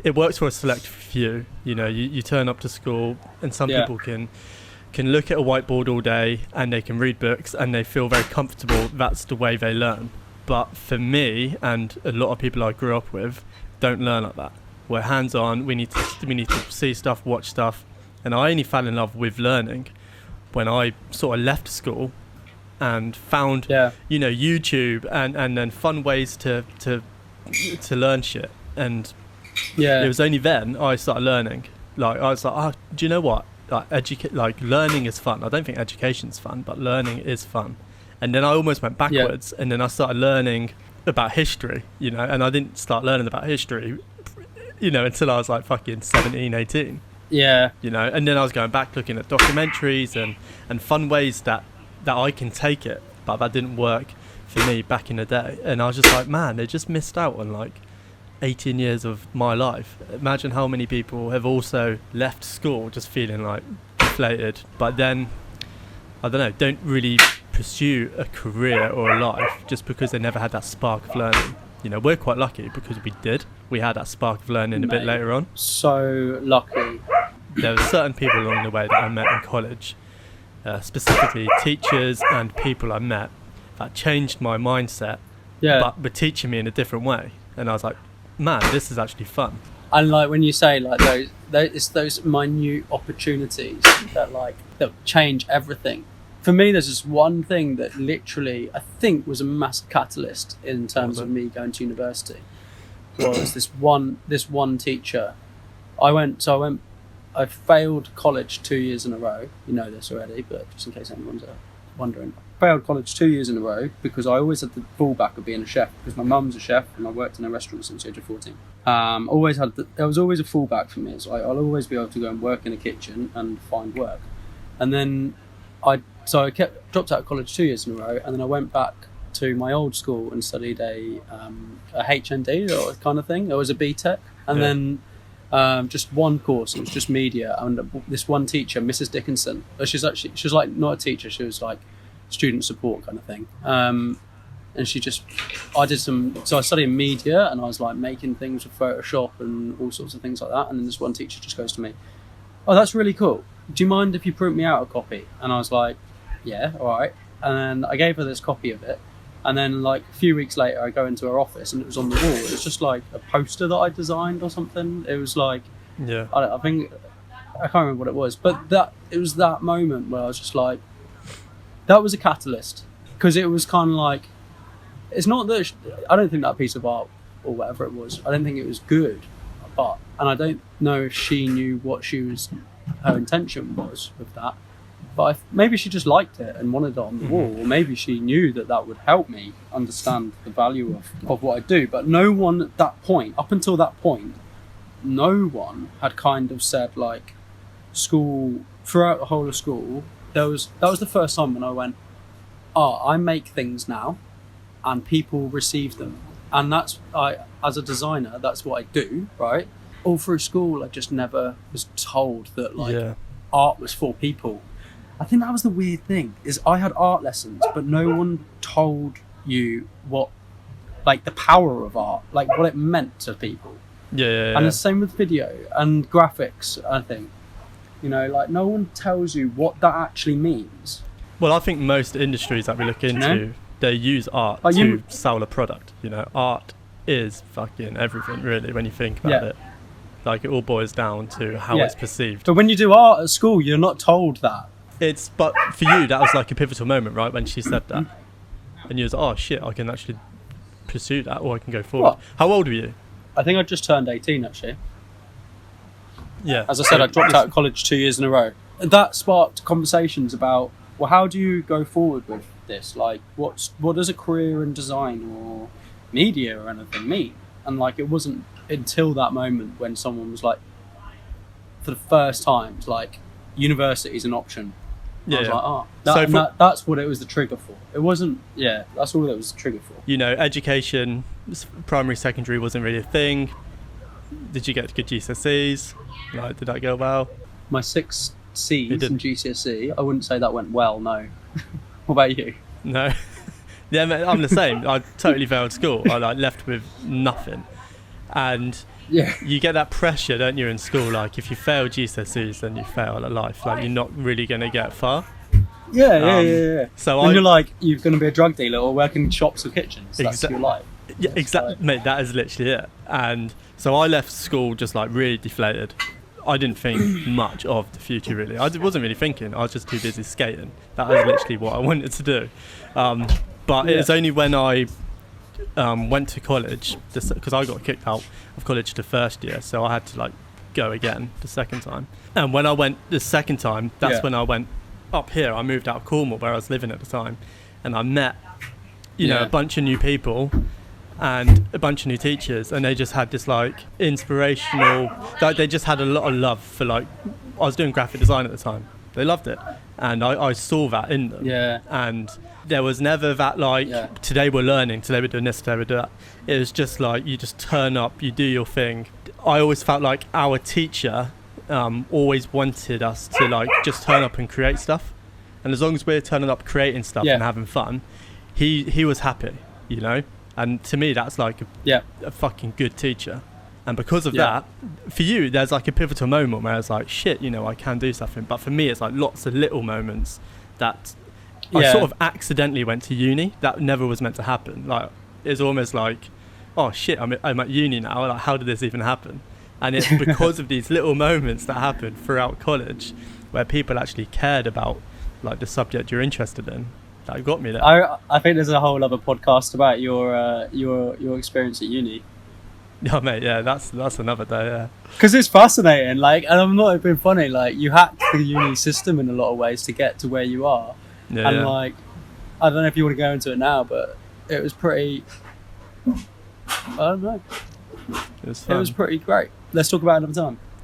it works for a select few. You know, you turn up to school, and some people can look at a whiteboard all day, and they can read books, and they feel very comfortable. That's the way they learn. But for me and a lot of people I grew up with, don't learn like that. We're hands-on. We need to see stuff, watch stuff, and I only fell in love with learning when I sort of left school and found YouTube and then fun ways to learn shit. And it was only then I started learning. Like I was like, oh, do you know what? Like learning is fun. I don't think education's fun, but learning is fun. And then I almost went backwards, and then I started learning about history, you know, and I didn't start learning about history, you know, until I was like fucking 17, 18. Yeah. You know, and then I was going back looking at documentaries and fun ways that I can take it, but that didn't work for me back in the day. And I was just like, man, they just missed out on like 18 years of my life. Imagine how many people have also left school just feeling like deflated, but then, I don't know, don't really pursue a career or a life just because they never had that spark of learning. You know, we're quite lucky because we had that spark of learning a bit later on. So lucky. There were certain people along the way that I met in college, specifically teachers and people I met, that changed my mindset, but were teaching me in a different way. And I was like, man, this is actually fun. And like when you say like it's those minute opportunities that change everything. For me, there's just one thing that literally I think was a massive catalyst in terms of me going to university. Was this one teacher? I failed college 2 years in a row. You know this already, but just in case anyone's wondering. I failed college 2 years in a row because I always had the fallback of being a chef, because my mum's a chef and I worked in a restaurant since the age of 14. There was always a fallback for me. So I'll always be able to go and work in a kitchen and find work. And then I dropped out of college 2 years in a row, and then I went back to my old school and studied a HND or kind of thing. It was a BTEC, and then just one course. It was just media, and this one teacher, Mrs. Dickinson. She was like not a teacher. She was like student support kind of thing. And I studied media, and I was like making things with Photoshop and all sorts of things like that. And then this one teacher just goes to me, "Oh, that's really cool. Do you mind if you print me out a copy?" And I was like, yeah, all right. And then I gave her this copy of it. And then like a few weeks later, I go into her office and it was on the wall. It was just like a poster that I designed or something. It was like, I can't remember what it was. But it was that moment where I was just like, that was a catalyst. Because it was kind of like, it's not that, I don't think that piece of art or whatever it was, I don't think it was good. And I don't know if she knew what her intention was with that, but maybe she just liked it and wanted it on the wall, or maybe she knew that would help me understand the value of what I do. But no one at that point, up until that point, no one had kind of said like, school, throughout the whole of school, that was the first time when I went, I make things now and people receive them, and as a designer, that's what I do, right? All through school, I just never was told that art was for people. I think that was the weird thing, is I had art lessons, but no one told you what, like the power of art, like what it meant to people. And the same with video and graphics, I think. You know, like no one tells you what that actually means. Well, I think most industries that we look into, they use art to sell a product. You know, art is fucking everything, really, when you think about it. Like, it all boils down to how it's perceived. But when you do art at school, you're not told that. But for you, that was like a pivotal moment, right, when she said that. And you was like, oh shit, I can actually pursue that, or I can go forward. What? How old were you? I think I just turned 18, actually. Yeah. As I said, I dropped out of college 2 years in a row. That sparked conversations about, well, how do you go forward with this? Like, what does a career in design or media or anything mean? And like, it wasn't until that moment when someone was like, for the first time, like, university is an option. I was like, that's what it was the trigger for. It wasn't, that's all it was the trigger for. You know, education, primary, secondary wasn't really a thing. Did you get good GCSEs? Like, did that go well? My 6 C's in GCSE, I wouldn't say that went well, no. What about you? No. Yeah, I'm the same. I totally failed school. I left with nothing. And Yeah. you get that pressure, don't you, in school? Like, if you fail GCSEs, then you fail at life. Like, you're not really going to get far. Yeah. So when you're like, you're going to be a drug dealer or work in shops or kitchens. That's your life. Yeah, exactly, mate. That is literally it. And so I left school just like really deflated. I didn't think much of the future, really. I wasn't really thinking. I was just too busy skating. That was literally what I wanted to do. But it was only when I went to college, because I got kicked out of college the first year, so I had to like go again the second time. And when I went the second time, that's when I went up here. I moved out of Cornwall, where I was living at the time, and I met, you know, a bunch of new people and a bunch of new teachers, and they just had this like inspirational, like they just had a lot of love for, like, I was doing graphic design at the time. They loved it, and I saw that in them. And there was never that like, today we're learning, today we're doing this, today we're doing that. It was just like, you just turn up, you do your thing. I always felt like our teacher always wanted us to like just turn up and create stuff, and as long as we're turning up creating stuff and having fun, he was happy, you know. And to me, that's like a fucking good teacher. And because of that, for you, there's like a pivotal moment where it's like, shit, you know, I can do something. But for me, it's like lots of little moments that I sort of accidentally went to uni. That never was meant to happen. Like, it's almost like, oh shit, I'm at uni now. Like, how did this even happen? And it's because of these little moments that happened throughout college, where people actually cared about like the subject you're interested in. That got me there. I think there's a whole other podcast about your experience at uni. Yeah, mate. Yeah, that's another day. Yeah, because it's fascinating. Like, and I'm not being funny. Like, you hacked the uni system in a lot of ways to get to where you are. Like, I don't know if you want to go into it now, but it was pretty. I don't know. It was fun. It was pretty great. Let's talk about it another time.